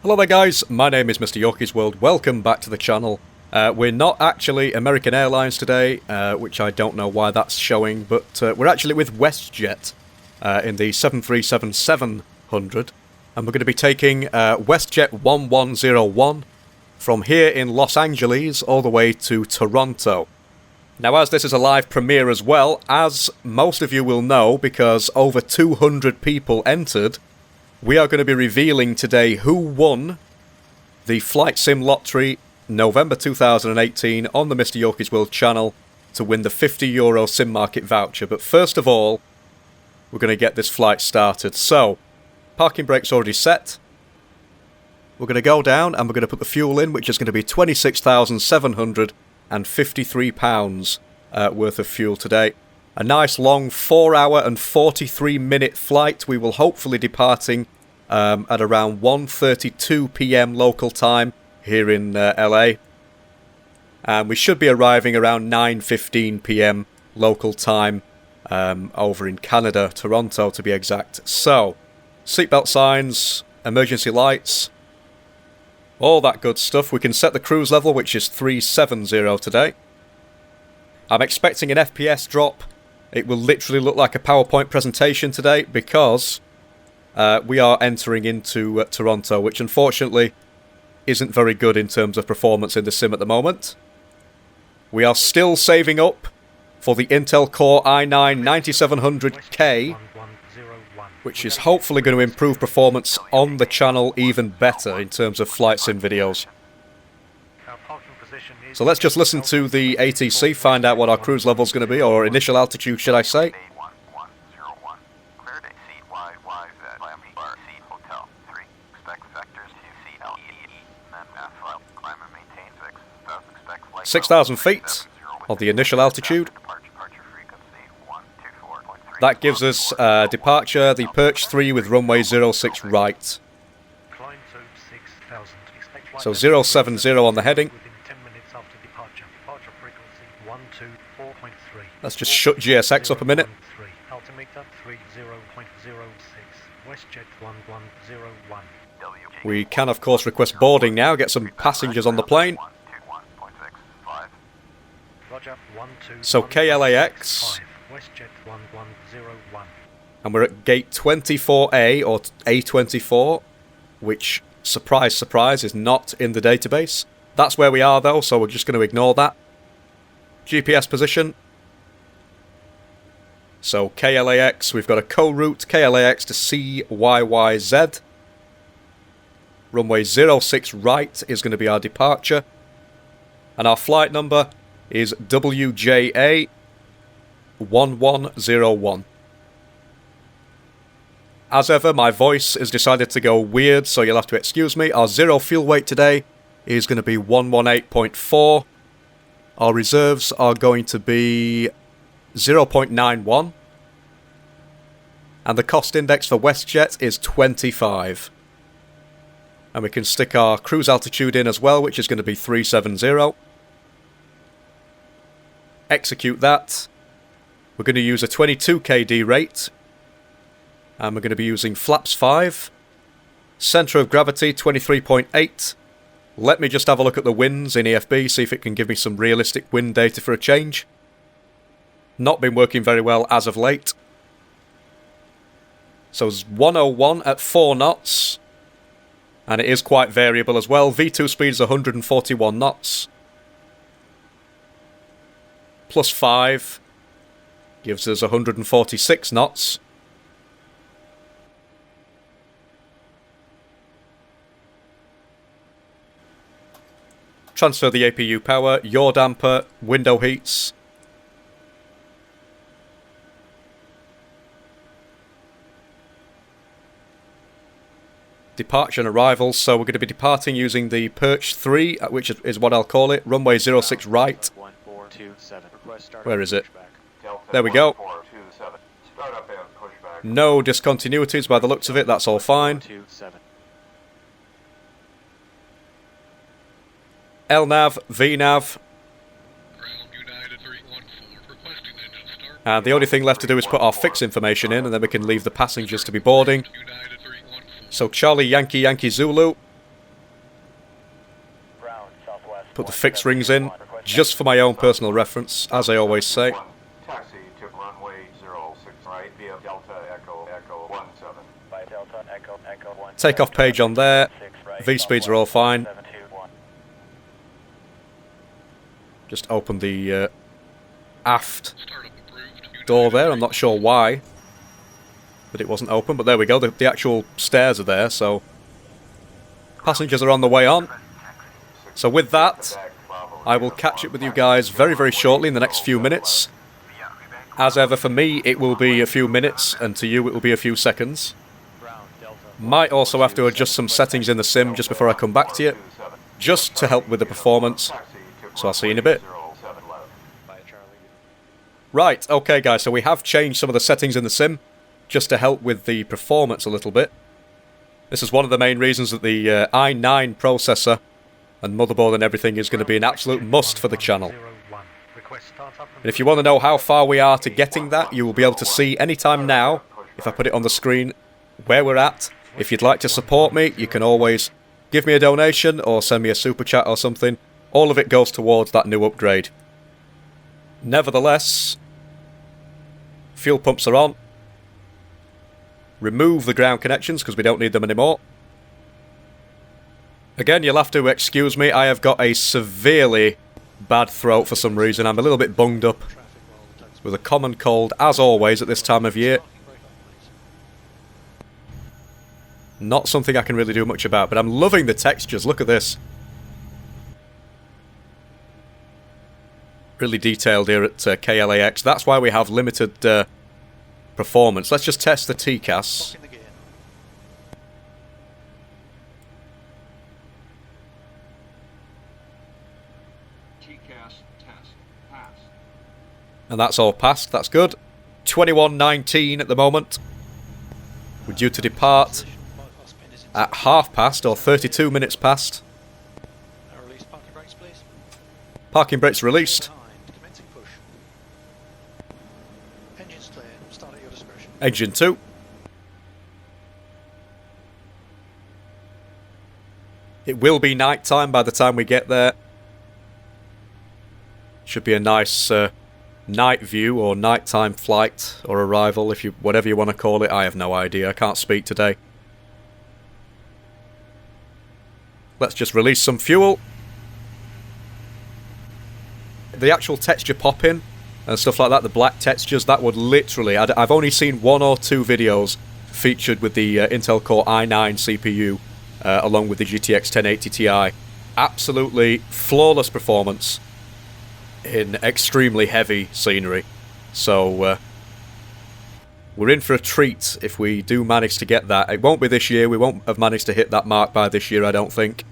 Hello there guys, my name is MrYorkiesWorld, welcome back to the channel. We're not actually American Airlines today, which I don't know why that's showing, but we're actually with Westjet in the 737-700, and we're going to be taking Westjet 1101 from here in Los Angeles all the way to Toronto. Now, as this is a live premiere as well, as most of you will know, because over 200 people entered, we are going to be revealing today who won the Flight Sim Lottery November 2018 on the MrYorkiesWorld channel to win the €50 Sim Market voucher. But first of all, we're going to get this flight started. So, parking brake's already set. We're going to go down and we're going to put the fuel in, which is going to be £26,753 worth of fuel today. A nice long 4-hour and 43-minute flight. We will hopefully departing at around 1:32 PM local time here in LA. And we should be arriving around 9:15 PM local time over in Canada, Toronto to be exact. So, seatbelt signs, emergency lights, all that good stuff. We can set the cruise level, which is 370 today. I'm expecting an FPS drop. It will literally look like a PowerPoint presentation today because we are entering into Toronto, which unfortunately isn't very good in terms of performance in the sim at the moment. We are still saving up for the Intel Core i9-9700K, which is hopefully going to improve performance on the channel even better in terms of flight sim videos. So let's just listen to the ATC, find out what our cruise level is going to be, or initial altitude, should I say. Expect 6,000 feet of the initial altitude. That gives us departure, the Perch 3 with runway 06 right. So 070 on the heading. Let's just shut GSX up a minute. We can of course request boarding now, get some passengers on the plane. So KLAX, and we're at gate 24A or A24, which, surprise surprise, is not in the database. That's where we are though, so we're just going to ignore that. GPS position. So KLAX, we've got a co-route KLAX to CYYZ. Runway 06 right is going to be our departure. And our flight number is WJA101. As ever, my voice has decided to go weird, so you'll have to excuse me. Our zero fuel weight today is going to be 118.4. Our reserves are going to be 0.91. And the cost index for Westjet is 25. And we can stick our cruise altitude in as well, which is going to be 370. Execute that. We're going to use a 22 kd rate. And we're going to be using flaps 5. Centre of gravity 23.8. Let me just have a look at the winds in EFB, see if it can give me some realistic wind data for a change. Not been working very well as of late. So it's 101 at 4 knots. And it is quite variable as well. V2 speed is 141 knots. Plus 5 gives us 146 knots. Transfer the APU power, yaw damper, window heats. Departure and arrivals, so we're going to be departing using the Perch 3, which is what I'll call it, runway 06 right. Where is it? There we go. No discontinuities by the looks of it, that's all fine. LNAV, VNAV. And the only thing left to do is put our fix information in, and then we can leave the passengers to be boarding. So Charlie Yankee Yankee Zulu, Put the fixed rings in, just for my own personal reference, as I always say. Taxi to runway 06 right via Delta Echo 17. Takeoff page on there. V-speeds are all fine. Just open the aft door there. I'm not sure why that it wasn't open, but there we go. The actual stairs are there, so passengers are on the way on. So with that, I will catch up with you guys very, very shortly in the next few minutes. As ever, for me, it will be a few minutes, and to you, it will be a few seconds. Might also have to adjust some settings in the sim just before I come back to you, just to help with the performance. So I'll see you in a bit. Right, okay guys, so we have changed some of the settings in the sim, just to help with the performance a little bit. This is one of the main reasons that the i9 processor and motherboard and everything is going to be an absolute must for the channel. And if you want to know how far we are to getting that, you will be able to see anytime now, if I put it on the screen, where we're at. If you'd like to support me, you can always give me a donation or send me a super chat or something. All of it goes towards that new upgrade. Nevertheless, fuel pumps are on. Remove the ground connections because we don't need them anymore. Again, you'll have to excuse me, I have got a severely bad throat for some reason. I'm a little bit bunged up with a common cold, as always at this time of year. Not something I can really do much about, but I'm loving the textures. Look at this. Really detailed here at KLAX. That's why we have limited performance. Let's just test the TCAS. And that's all passed. That's good. 21:19 at the moment. We're due to depart at half past or 32 minutes past. Parking brakes released. Engine 2. It will be night time by the time we get there. Should be a nice night view or nighttime flight or arrival, if you whatever you want to call it. I have no idea. I can't speak today. Let's just release some fuel. The actual texture pop-in and stuff like that, the black textures, that would literally... I've only seen 1 or 2 videos featured with the Intel Core i9 CPU along with the GTX 1080 Ti. Absolutely flawless performance in extremely heavy scenery. So we're in for a treat if we do manage to get that. It won't be this year. We won't have managed to hit that mark by this year, I don't think.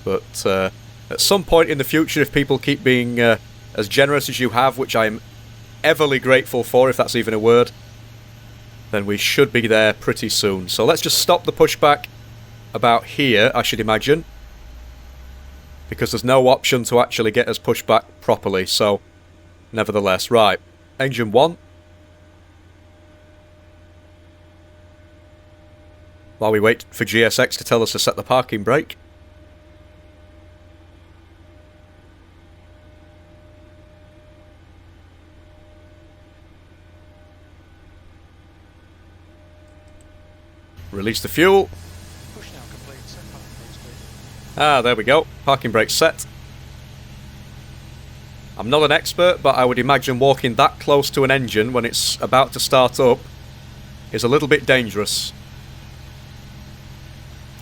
But at some point in the future, if people keep being as generous as you have, which I'm everly grateful for, if that's even a word, then we should be there pretty soon. So let's just stop the pushback about here, I should imagine, because there's no option to actually get us pushed back properly. So nevertheless, right, engine 1. While we wait for GSX to tell us to set the parking brake. Release the fuel. Ah, there we go. Parking brake set. I'm not an expert, but I would imagine walking that close to an engine when it's about to start up is a little bit dangerous.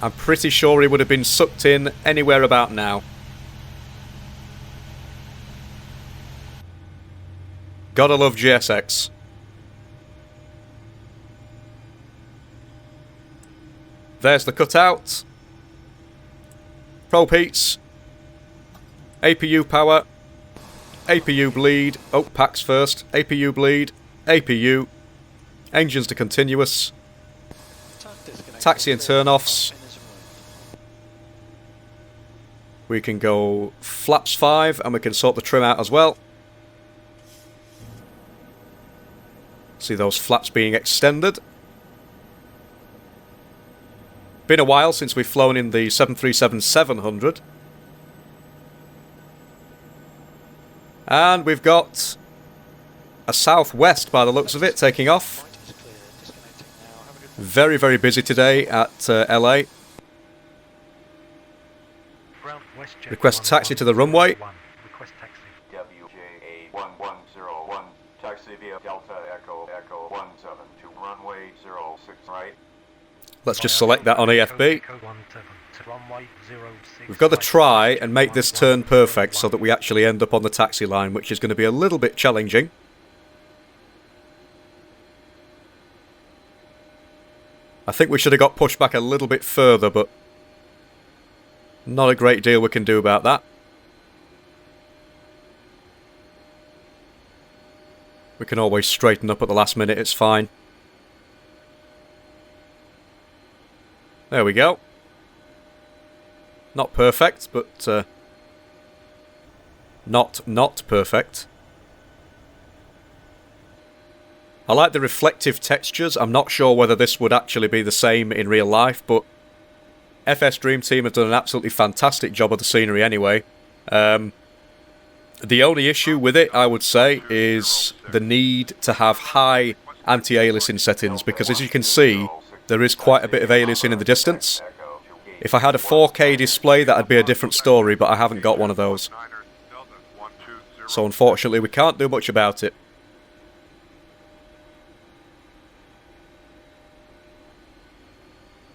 I'm pretty sure he would have been sucked in anywhere about now. Gotta love GSX. There's the cutout. Probe heats. APU power. APU bleed. Oh, packs first. APU bleed. APU. Engines to continuous. Taxi and turn-offs. We can go flaps 5 and we can sort the trim out as well. See those flaps being extended. Been a while since we've flown in the 737-700, And we've got a southwest by the looks of it taking off. Very, very busy today at LA. Request taxi to the runway. WJA101, taxi via Delta Echo 17 to runway 06 right. Let's just select that on AFB. We've got to try and make this turn perfect so that we actually end up on the taxi line, which is going to be a little bit challenging. I think we should have got pushed back a little bit further, but not a great deal we can do about that. We can always straighten up at the last minute, it's fine. There we go. Not perfect, but not perfect. I like the reflective textures. I'm not sure whether this would actually be the same in real life, but FS Dream Team have done an absolutely fantastic job of the scenery anyway. The only issue with it, I would say, is the need to have high anti-aliasing settings, because as you can see, there is quite a bit of aliasing in the distance. If I had a 4K display, that'd be a different story, but I haven't got one of those. So unfortunately, we can't do much about it.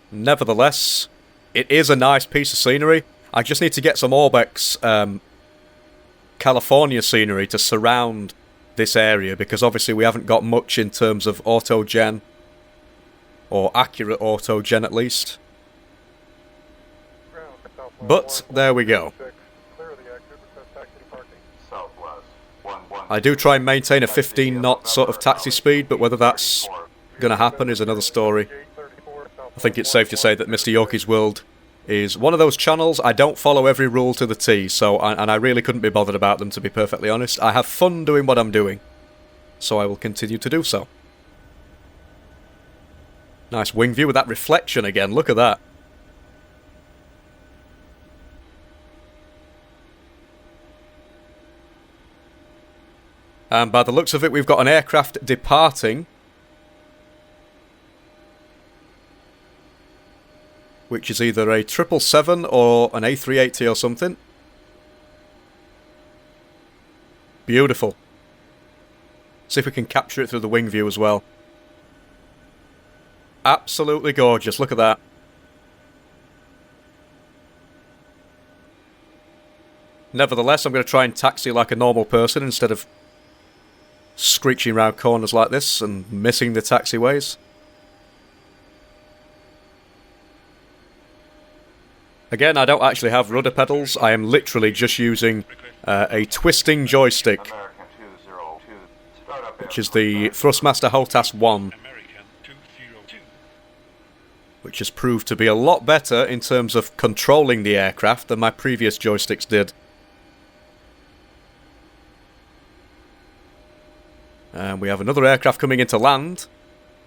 Nevertheless, it is a nice piece of scenery. I just need to get some Orbex California scenery to surround this area, because obviously we haven't got much in terms of auto-gen, or accurate auto-gen at least. But there we go. I do try and maintain a 15 knot sort of taxi speed, but whether that's going to happen is another story. I think it's safe to say that MrYorkiesWorld is one of those channels I don't follow every rule to the T, so and I really couldn't be bothered about them, to be perfectly honest. I have fun doing what I'm doing, so I will continue to do so. Nice wing view with that reflection again, look at that. And by the looks of it, we've got an aircraft departing, which is either a 777 or an A380 or something. Beautiful. See if we can capture it through the wing view as well. Absolutely gorgeous, look at that. Nevertheless, I'm going to try and taxi like a normal person instead of screeching around corners like this and missing the taxiways. Again, I don't actually have rudder pedals. I am literally just using a twisting joystick, which is the Thrustmaster HOTAS 1, which has proved to be a lot better in terms of controlling the aircraft than my previous joysticks did. And we have another aircraft coming into land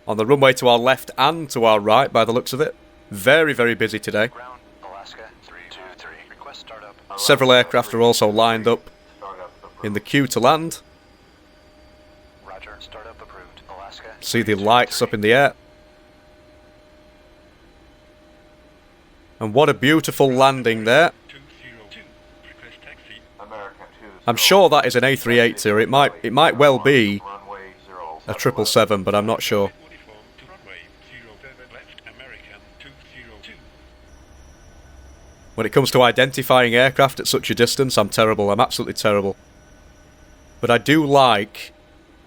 on the runway to our left and to our right by the looks of it. Very, very busy today. Several aircraft are also lined up in the queue to land. See the lights up in the air. And what a beautiful landing there. I'm sure that is an A380. It might well be a 777, but I'm not sure. When it comes to identifying aircraft at such a distance, I'm terrible. I'm absolutely terrible. But I do like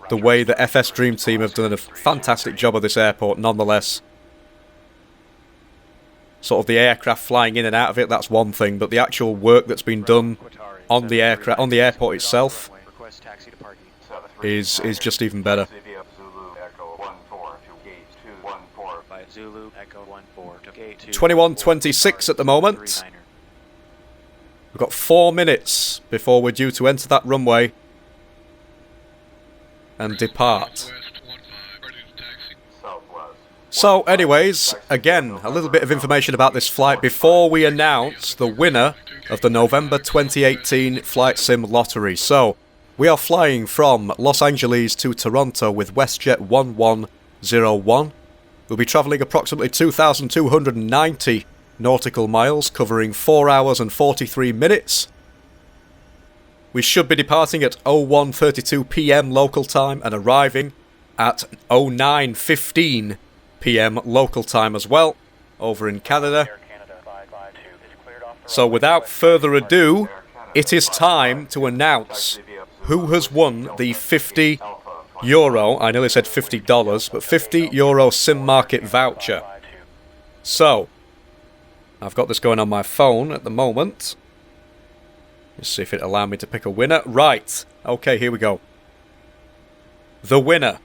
the way the FS Dream Team have done a fantastic job of this airport nonetheless. Sort of the aircraft flying in and out of it, that's one thing, but the actual work that's been done on the aircraft, on the airport itself, is just even better. 21:26 at the moment. We've got 4 minutes before we're due to enter that runway and depart. So anyways, again, a little bit of information about this flight before we announce the winner of the November 2018 Flight Sim Lottery. So, We are flying from Los Angeles to Toronto with Westjet 1101. We'll be travelling approximately 2,290 nautical miles, covering 4 hours and 43 minutes. We should be departing at 01:32 PM local time and arriving at 09:15 PM local time as well, over in Canada. So without further ado, it is time to announce who has won the €50, I nearly said $50, but €50 Sim Market voucher. So, I've got this going on my phone at the moment. Let's see if it allows me to pick a winner. Right, okay, here we go. The winner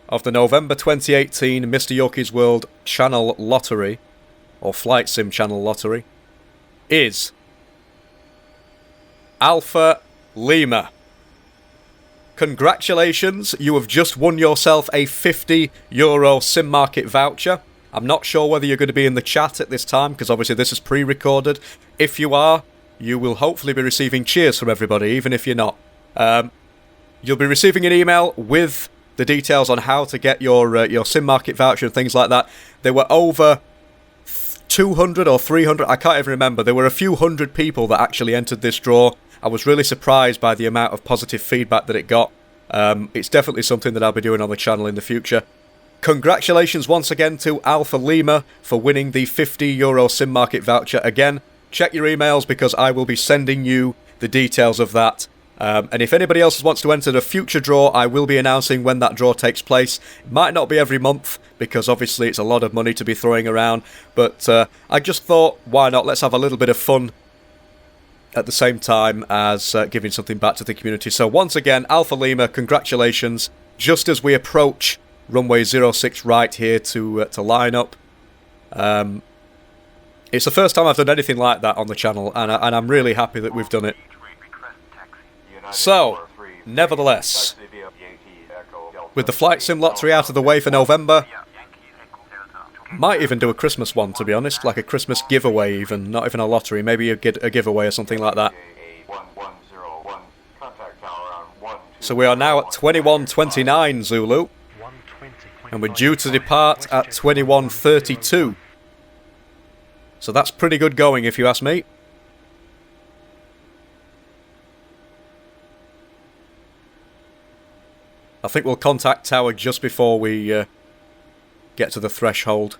of the November 2018 MrYorkiesWorld Channel Lottery, or Flight Sim Channel Lottery, is Alpha Lima. Congratulations, you have just won yourself a €50 Sim Market voucher. I'm not sure whether you're going to be in the chat at this time, because obviously this is pre-recorded. If you are, you will hopefully be receiving cheers from everybody, even if you're not. You'll be receiving an email with the details on how to get your Sim Market voucher and things like that. There were over 200 or 300, I can't even remember. There were a few hundred people that actually entered this draw. I was really surprised by the amount of positive feedback that it got. It's definitely something that I'll be doing on the channel in the future. Congratulations once again to Alpha Lima for winning the €50 Sim Market voucher. Again, check your emails because I will be sending you the details of that. And if anybody else wants to enter the future draw, I will be announcing when that draw takes place. It might not be every month because obviously it's a lot of money to be throwing around. But I just thought, why not? Let's have a little bit of fun at the same time as giving something back to the community. So once again, Alpha Lima, congratulations. Just as we approach runway 06 right here to line up. It's the first time I've done anything like that on the channel, and I'm really happy that we've done it. So, nevertheless, with the Flight Sim Lottery out of the way for November, might even do a Christmas one, to be honest, like a Christmas giveaway even, not even a lottery, maybe a giveaway or something like that. So we are now at 21:29 Zulu, and we're due to depart at 21:32. So that's pretty good going, if you ask me. I think we'll contact Tower just before we get to the threshold.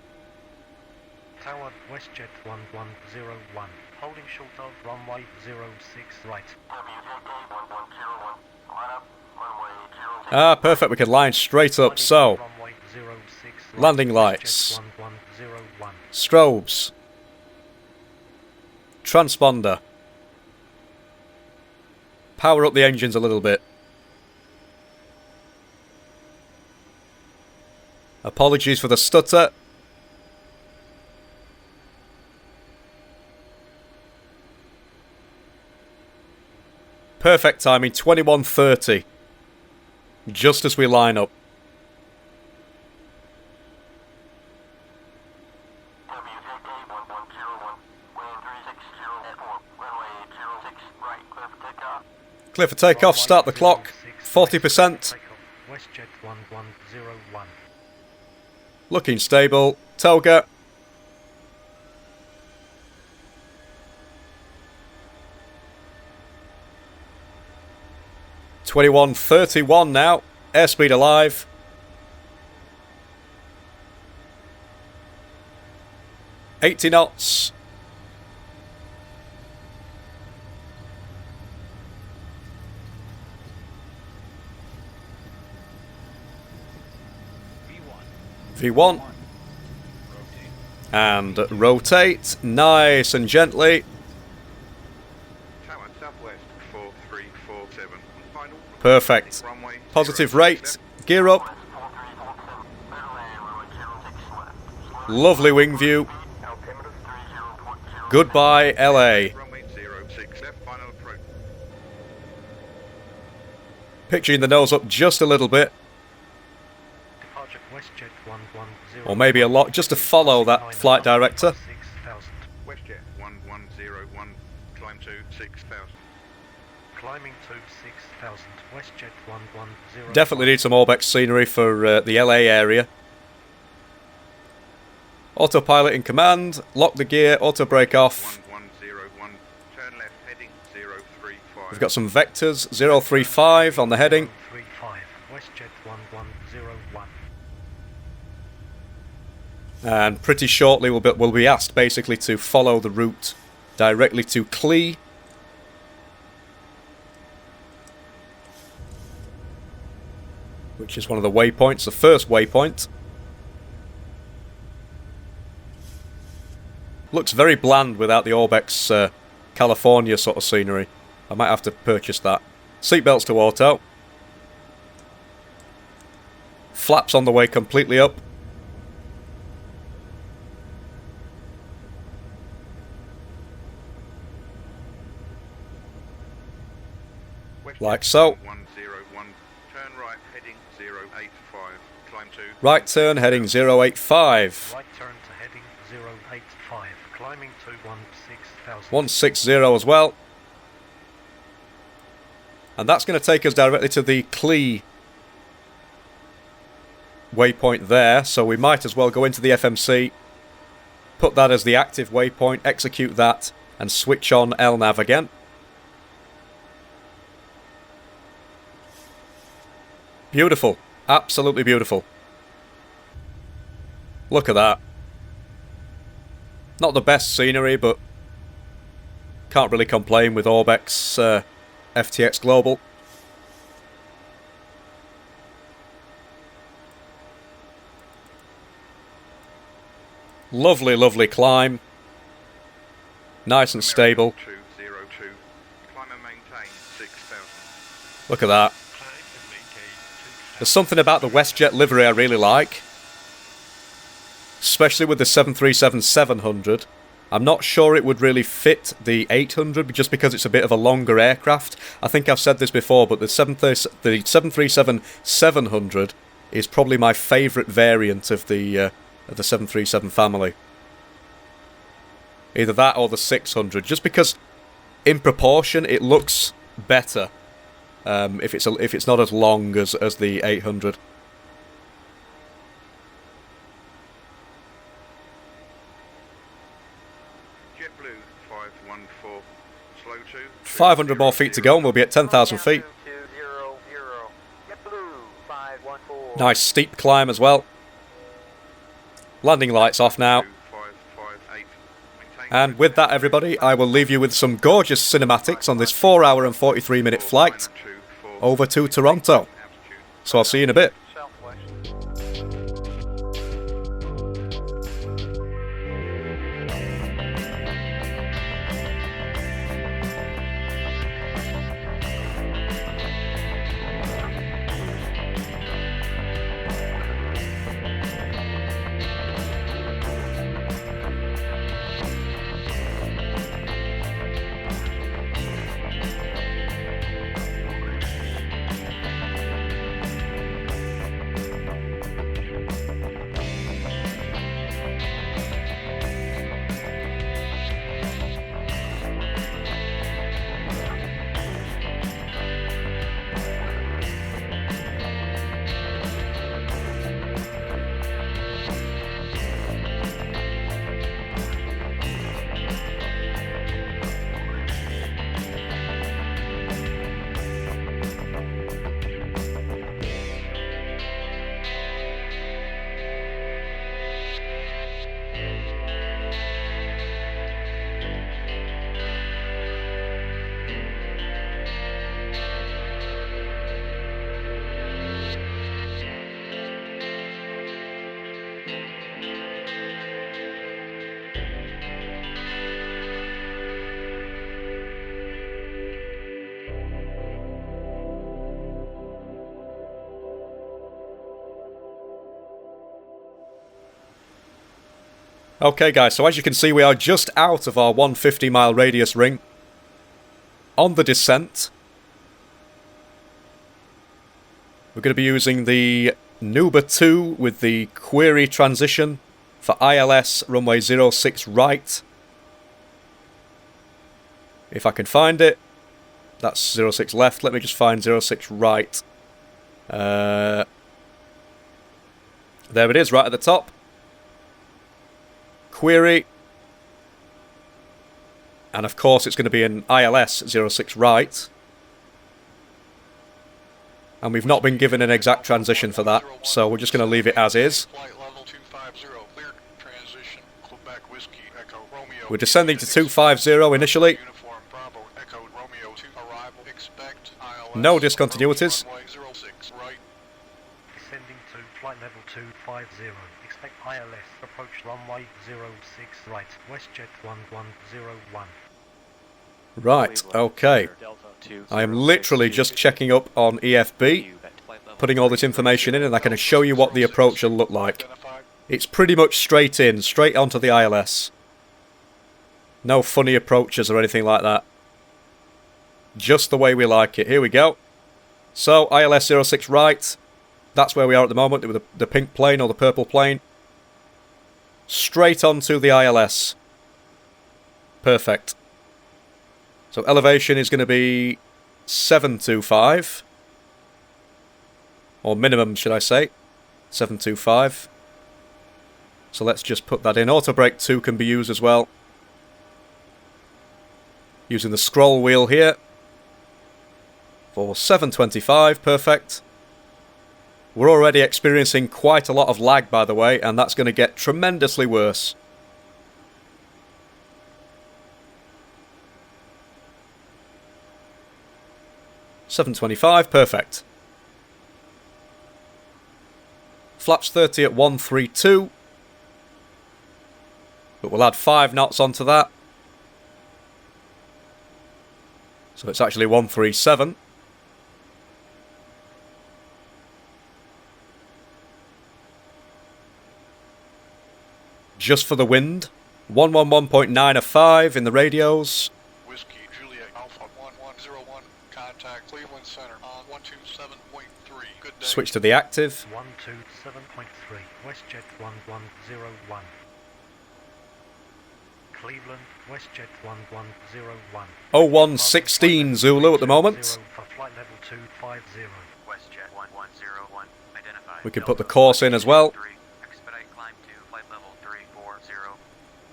Tower, Westjet 1101, holding short of runway 06 right. Ah, perfect, we can line straight up. So, landing lights, strobes, transponder, power up the engines a little bit. Apologies for the stutter. Perfect timing, 21:30. Just as we line up. Clear for takeoff, start the clock, 40%. Westjet 1101. Looking stable. Toga. (21:31) now. Airspeed alive. (80 knots). V1 and rotate nice and gently. Tower Southwest 4347. Final. Perfect. Positive rate. Gear up. Lovely wing view. Goodbye, LA. Runway 06 left, final approach. Pitching the nose up just a little bit. Or maybe a lot, just to follow that flight director. Westjet 1101, climb to 6000. climbing to 6000, WestJet 110. Definitely need some Orbex scenery for the LA area. Autopilot in command, lock the gear, auto brake off. 1101, turn left heading 035. We've got some vectors, 035 on the heading. 035, WestJet 1101. And pretty shortly we'll be asked basically to follow the route directly to KLAX, which is one of the waypoints, the first waypoint. Looks very bland without the Orbex California sort of scenery. I might have to purchase that. Seatbelts to auto. Flaps on the way completely up. Like so. 101, turn right heading 085, climb to Right turn heading 085. Right turn to heading 085, climbing to 16000. 160 as well. And that's going to take us directly to the KLAX waypoint there, so we might as well go into the FMC, put that as the active waypoint, execute that, and switch on LNAV again. Beautiful. Absolutely beautiful. Look at that. Not the best scenery, but can't really complain with Orbex FTX Global. Lovely, lovely climb. Nice and stable. 202, climb and maintain 6000. Look at that. There's something about the Westjet livery I really like, especially with the 737-700. I'm not sure it would really fit the 800 just because it's a bit of a longer aircraft. I think I've said this before, but the 737-700 is probably my favourite variant of the 737 family. Either that or the 600, just because in proportion it looks better. If it's not as long as the 800. JetBlue 514, slow to 500 more feet to go and we'll be at 10,000 feet. Nice steep climb as well. Landing lights off now. 2558, maintain And with that, everybody, I will leave you with some gorgeous cinematics on this 4 hour and 43 minute flight over to Toronto. So I'll see you in a bit. Okay guys, so as you can see we are just out of our 150 mile radius ring. On the descent, we're going to be using the Nuba 2 with the query transition for ILS runway 06 right. If I can find it. That's 06 left. Let me just find 06 right. There it is, right at the top. Query. And of course it's going to be an ILS 06 right. And we've not been given an exact transition for that, so we're just going to leave it as is. We're descending to 250 initially. No discontinuities. Descending to flight level 250. Expect ILS. Approach runway 06 right. Westjet 1101. Right, okay. I am literally just checking up on EFB, putting all this information in, and I can show you what the approach will look like. It's pretty much straight in, straight onto the ILS. No funny approaches or anything like that. Just the way we like it. Here we go. So, ILS 06 right. That's where we are at the moment, with the pink plane or the purple plane. Straight onto the ILS. Perfect. So elevation is going to be 725. Or minimum, should I say. 725. So let's just put that in. Auto brake 2 can be used as well. Using the scroll wheel here. For 725, perfect. We're already experiencing quite a lot of lag, by the way, and that's going to get tremendously worse. $725, perfect. Flaps 30 at 132. But we'll add 5 knots onto that. So it's actually 137. Just for the wind. 111.905 in the radios. Whiskey, Juliet, Alpha 1101, contact Cleveland Center on 127.3. Good day. Switch to the active. 127.3, Westjet 1101. Cleveland, Westjet 1101. 0116 Zulu at the moment. For flight level 250. Westjet 1101, identified. We could put the course in as well. Expedite climb to flight level 340.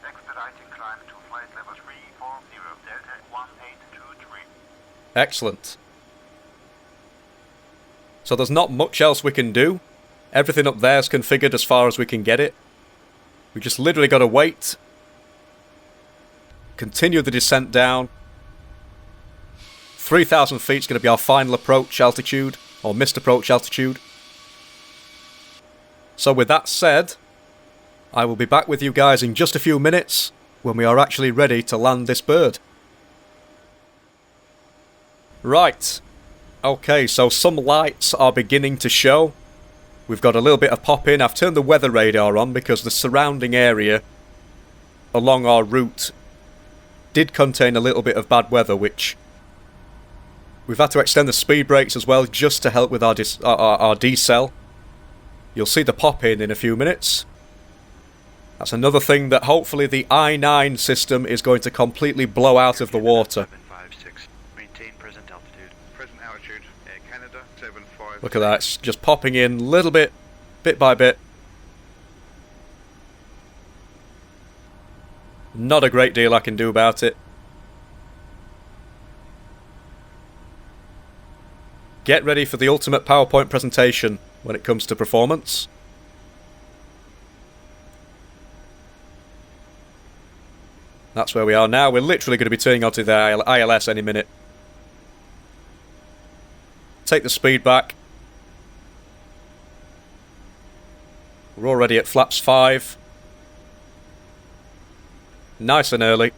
Expediting climb to flight level 340, Delta 1823. Excellent. So there's not much else we can do. Everything up there is configured as far as we can get it. We just literally got to wait. Continue the descent down. 3,000 feet is going to be our final approach altitude, or missed approach altitude. So with that said, I will be back with you guys in just a few minutes when we are actually ready to land this bird. Right. Okay, so some lights are beginning to show. We've got a little bit of pop in. I've turned the weather radar on because the surrounding area along our route did contain a little bit of bad weather, which we've had to extend the speed brakes as well just to help with our decel. You'll see the pop in a few minutes. That's another thing that hopefully the I-9 system is going to completely blow out of the water. 756. Maintain present altitude. Present altitude. Air Canada 75. Look at that, it's just popping in little bit by bit. Not a great deal I can do about it. Get ready for the ultimate PowerPoint presentation when it comes to performance. That's where we are now. We're literally going to be turning onto the ILS any minute. Take the speed back. We're already at flaps 5. Nice and early.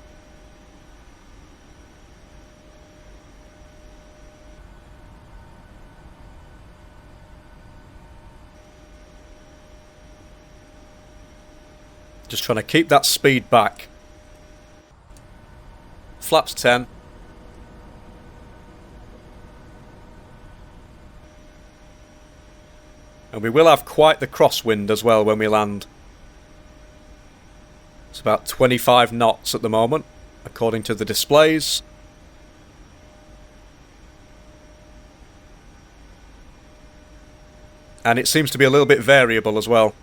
Just trying to keep that speed back. Flaps 10. And we will have quite the crosswind as well when we land. It's about 25 knots at the moment, according to the displays. And it seems to be a little bit variable as well.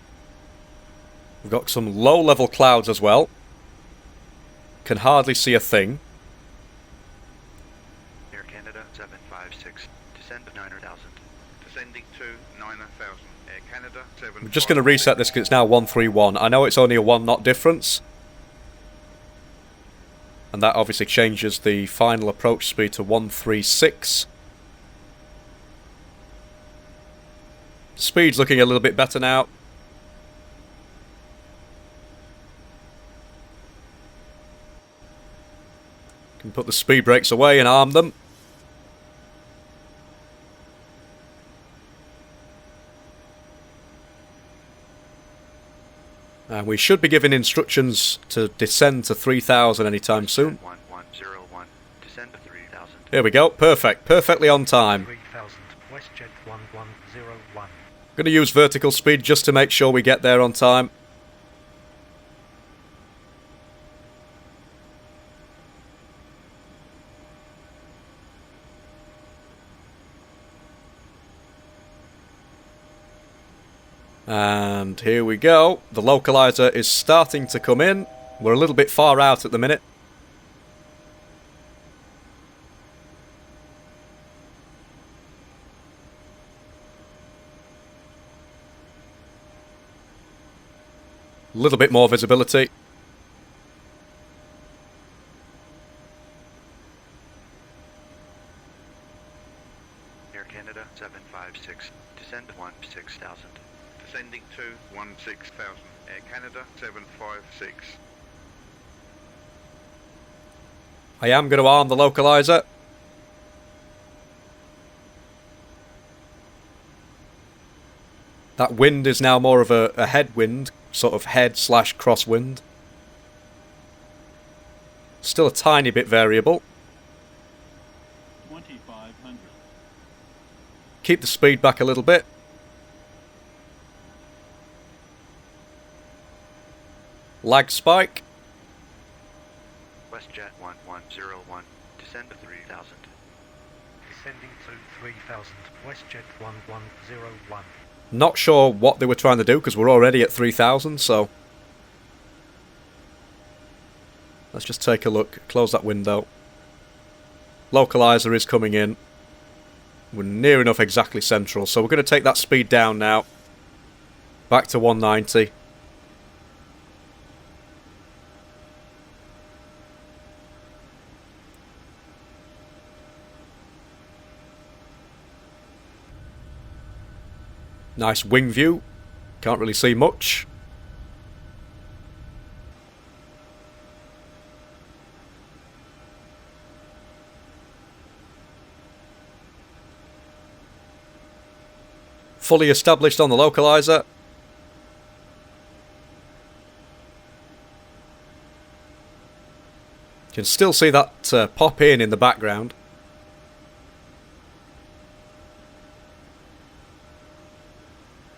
We've got some low-level clouds as well. Can hardly see a thing. Air Canada 756, descend to 9,000. Descending to 9,000. Air Canada 7. I'm just going to reset this because it's now 131. I know it's only a 1 knot difference. And that obviously changes the final approach speed to 136. Speed's looking a little bit better now. Can put the speed brakes away and arm them. And we should be given instructions to descend to 3,000 anytime soon. 1101, descend to 3,000. Here we go, perfect, perfectly on time. 3000, WestJet 1101. Going to use vertical speed just to make sure we get there on time. And here we go. The localizer is starting to come in. We're a little bit far out at the minute. A little bit more visibility. Air Canada 756, descend to 16,000. Descending to 16,000. Air Canada 756. I am going to arm the localizer. That wind is now more of a headwind, sort of head/crosswind. Still a tiny bit variable. 2,500. Keep the speed back a little bit. Lag spike. WestJet 1101, descend to 3,000. Descending to 3000, WestJet 1101. Not sure what they were trying to do because we're already at 3,000, so let's just take a look. Close that window. Localizer is coming in. We're near enough exactly central, so we're going to take that speed down now. Back to 190. Nice wing view. Can't really see much. Fully established on the localizer. You can still see that pop in the background.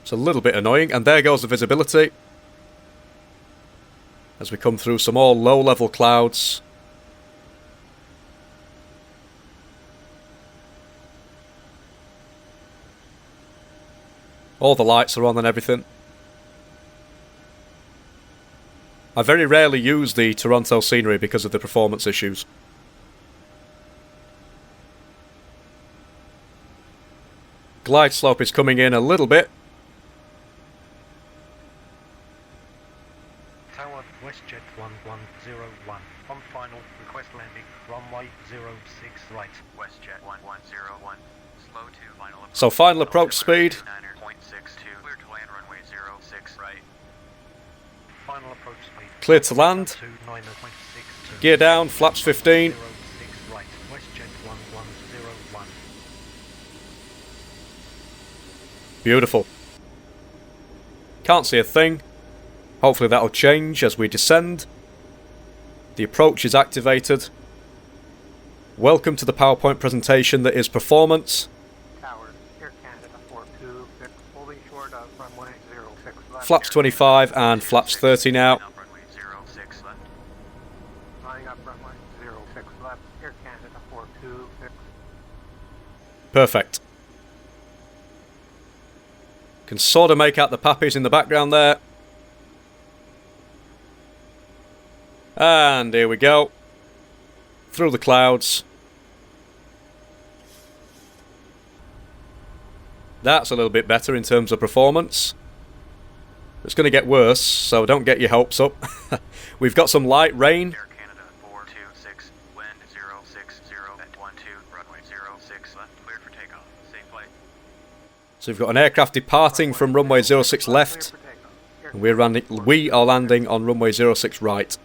It's a little bit annoying, and there goes the visibility as we come through some more low-level clouds. All the lights are on and everything. I very rarely use the Toronto scenery because of the performance issues. Glide slope is coming in a little bit. Tower, WestJet 1101. On final, request landing, runway 06 right. WestJet 1101. Slow to final approach. So final approach speed. 9.62. Clear to land runway 06 right. Final approach speed. Clear to land. To 9.62. Gear down, flaps 15. 06 right. WestJet 1101. Beautiful. Can't see a thing. Hopefully that'll change as we descend. The approach is activated. Welcome to the PowerPoint presentation that is performance. Tower, Air Canada 426, holding short of runway 06 left. Flaps 25 and flaps 30 now. Up runway 06 left. Flying up runway 06 left, Air Canada 426. Perfect. Can sort of make out the pappies in the background there. And here we go. Through the clouds. That's a little bit better in terms of performance. It's going to get worse, so don't get your hopes up. We've got some light rain. Air Canada 426, wind 060 at 12, runway 06 left, cleared for takeoff. Safe flight. So we've got an aircraft departing from runway 06 left. And we are landing on runway 06 right.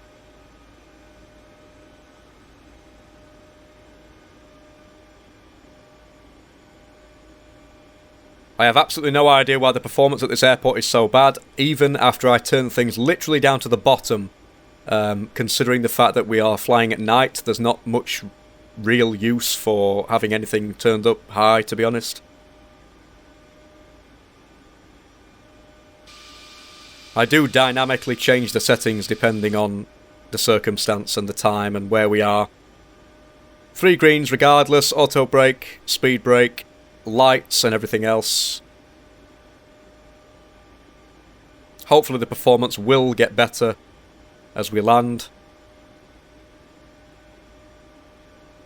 I have absolutely no idea why the performance at this airport is so bad, even after I turn things literally down to the bottom. Considering the fact that we are flying at night, there's not much real use for having anything turned up high, to be honest. I do dynamically change the settings depending on the circumstance and the time and where we are. 3 greens regardless, auto brake, speed brake, lights and everything else. Hopefully the performance will get better as we land.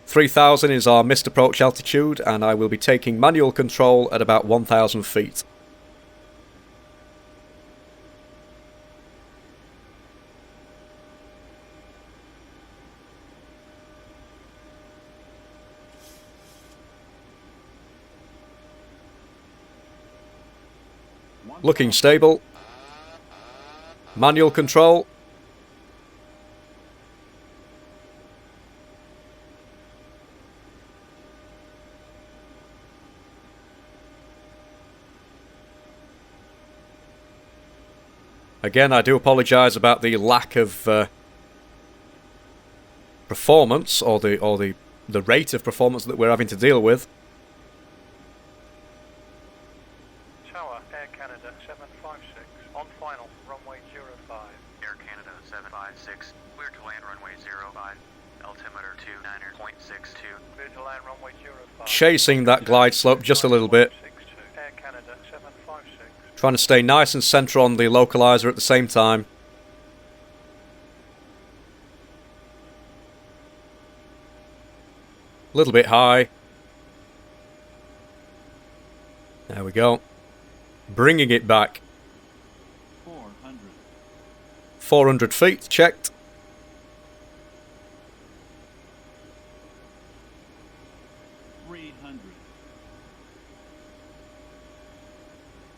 3000 is our missed approach altitude, and I will be taking manual control at about 1000 feet. Looking stable. Manual control. Again, I do apologise about the lack of performance or the rate of performance that we're having to deal with. Tower, Air Canada 756, on final, runway 05. Air Canada 756, cleared to land runway 05, altimeter 29.62. Cleared to land runway 05. Chasing that glide slope just a little bit. Air Canada 756. Trying to stay nice and central on the localizer at the same time. A little bit high. There we go. Bringing it back. 400 feet, checked.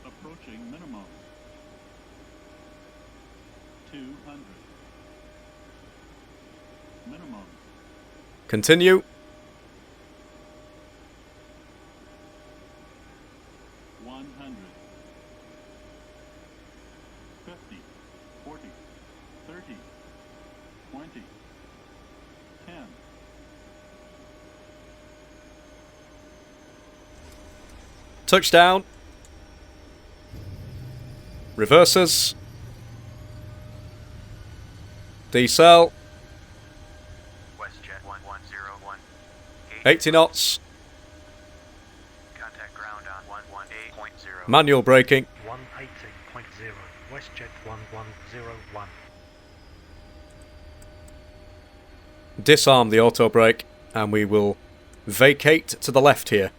Approaching minimum. 200. Minimum. Continue. 100. 50. 40. 30. 20. 10. Touchdown. Reverses. Decel. Westjet 1101. 80 knots. Contact ground on 118.0. Manual braking. 180.0. Westjet 1101. Disarm the auto brake, and we will vacate to the left here.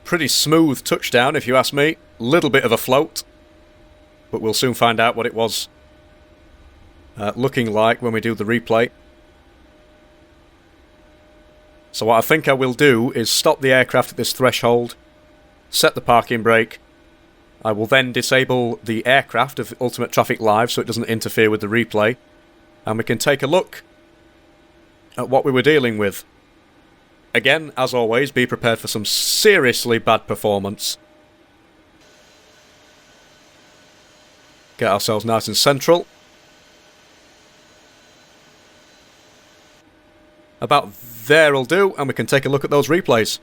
Pretty smooth touchdown, if you ask me. Little bit of a float, but we'll soon find out what it was looking like when we do the replay. So what I think I will do is stop the aircraft at this threshold, set the parking brake. I will then disable the aircraft of Ultimate Traffic Live so it doesn't interfere with the replay, and we can take a look at what we were dealing with. Again, as always, be prepared for some seriously bad performance. Get ourselves nice and central. About there'll do, and we can take a look at those replays.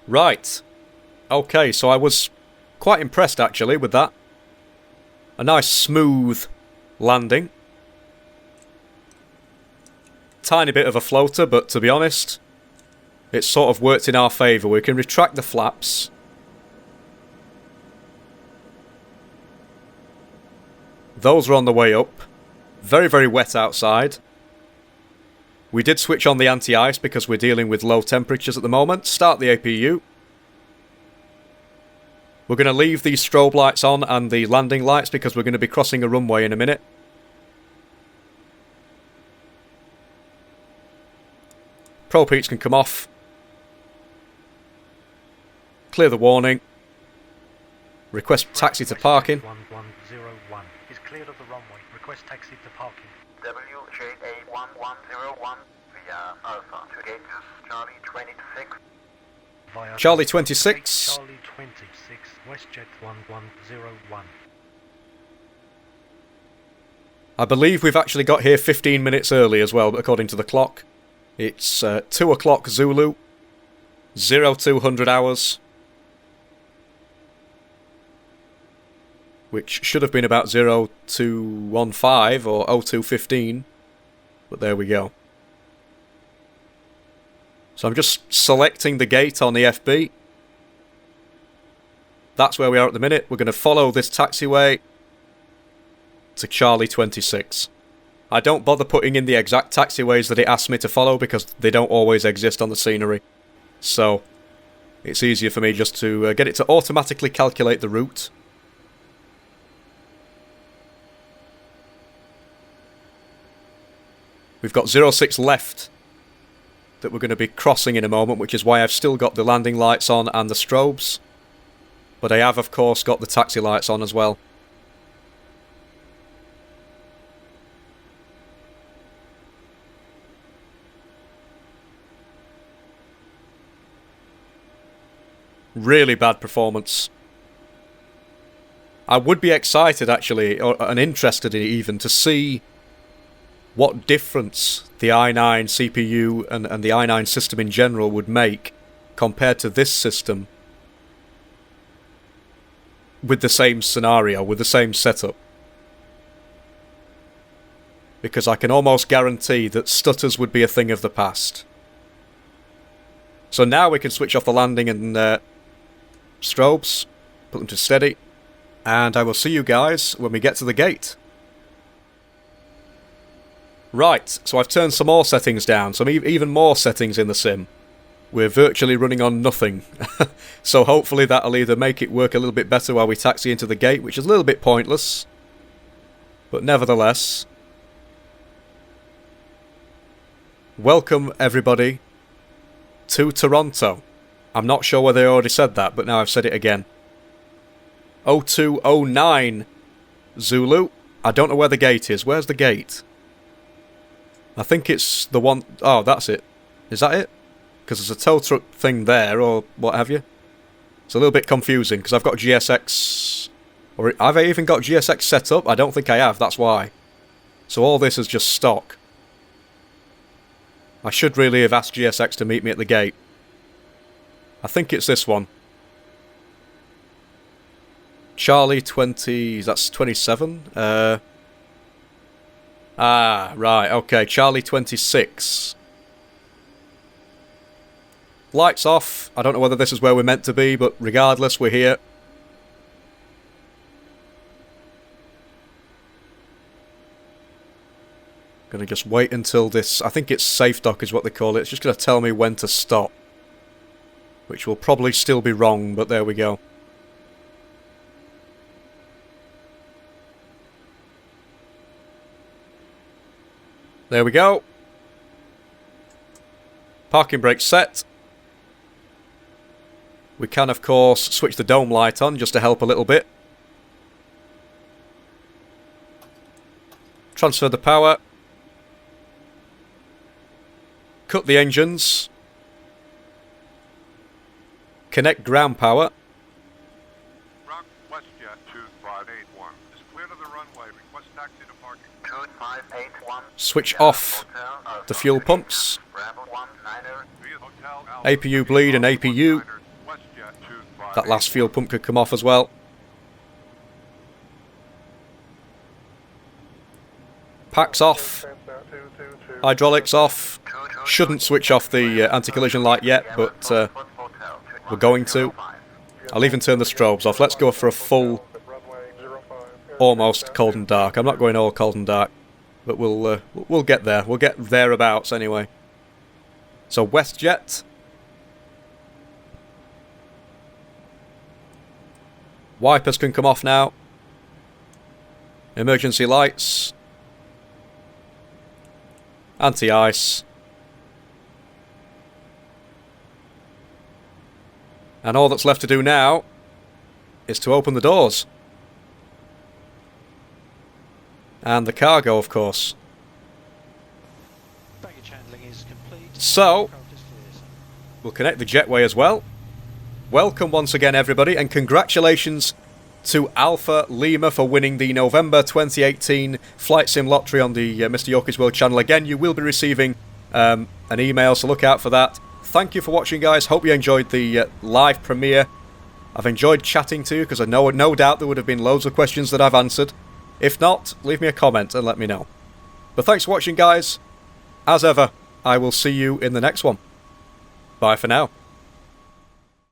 Right. Okay, so I was quite impressed actually with that. A nice smooth landing. Tiny bit of a floater, but to be honest, it's sort of worked in our favour. We can retract the flaps. Those are on the way up. Very, very wet outside. We did switch on the anti-ice because we're dealing with low temperatures at the moment. Start the APU. We're going to leave these strobe lights on and the landing lights because we're going to be crossing a runway in a minute. Probe heats can come off. Clear the warning. Request taxi to parking. 1101 is cleared of the runway. Request taxi to parking. WJA101 via Alpha to gate Charlie 26. Via Charlie 26. Charlie 26, Westjet 1101. I believe we've actually got here 15 minutes early as well, according to the clock. It's 2 o'clock Zulu. 0200 hours. Which should have been about 0215 or 0215. But there we go. So I'm just selecting the gate on the FB. That's where we are at the minute. We're going to follow this taxiway to Charlie 26. I don't bother putting in the exact taxiways that it asks me to follow because they don't always exist on the scenery. So it's easier for me just to get it to automatically calculate the route. We've got 06 left that we're going to be crossing in a moment, which is why I've still got the landing lights on and the strobes. But I have, of course, got the taxi lights on as well. Really bad performance. I would be excited, actually, and interested even, to see what difference the i9 CPU and the i9 system in general would make compared to this system with the same scenario, with the same setup. Because I can almost guarantee that stutters would be a thing of the past. So now we can switch off the landing and strobes, put them to steady, and I will see you guys when we get to the gate. Right, so I've turned some more settings down, some even more settings in the sim. We're virtually running on nothing, so hopefully that'll either make it work a little bit better while we taxi into the gate, which is a little bit pointless, but nevertheless. Welcome everybody to Toronto. I'm not sure whether I already said that, but now I've said it again. 0209 Zulu. I don't know where the gate is. Where's the gate? I think it's the one... Oh, that's it. Is that it? Because there's a tow truck thing there, or what have you. It's a little bit confusing, because I've got GSX... Or have I even got GSX set up? I don't think I have, that's why. So all this is just stock. I should really have asked GSX to meet me at the gate. I think it's this one. Charlie 20... That's 27? Ah, right, okay. Charlie 26. Lights off. I don't know whether this is where we're meant to be, but regardless, we're here. Gonna just wait until this... I think it's safe dock is what they call it. It's just gonna tell me when to stop. Which will probably still be wrong, but there we go. There we go. Parking brake set. We can, of course, switch the dome light on just to help a little bit. Transfer the power. Cut the engines. Connect ground power. Rock Westjet 2581 is clear to the runway. Request taxi to parking. 2581. Switch off the fuel pumps. APU bleed and APU. That last fuel pump could come off as well. Packs off. Hydraulics off. Shouldn't switch off the anti-collision light yet, but we're going to. I'll even turn the strobes off. Let's go for a full, almost cold and dark. I'm not going all cold and dark, but we'll get there. We'll get thereabouts anyway. So Westjet. Wipers can come off now. Emergency lights. Anti-ice. And all that's left to do now is to open the doors. And the cargo, of course. So, we'll connect the jetway as well. Welcome once again, everybody, and congratulations to Alpha Lima for winning the November 2018 Flight Sim Lottery on the MrYorkiesWorld channel. Again, you will be receiving an email, so look out for that. Thank you for watching, guys. Hope you enjoyed the live premiere. I've enjoyed chatting to you, because I know no doubt there would have been loads of questions that I've answered. If not, leave me a comment and let me know. But thanks for watching, guys. As ever, I will see you in the next one. Bye for now.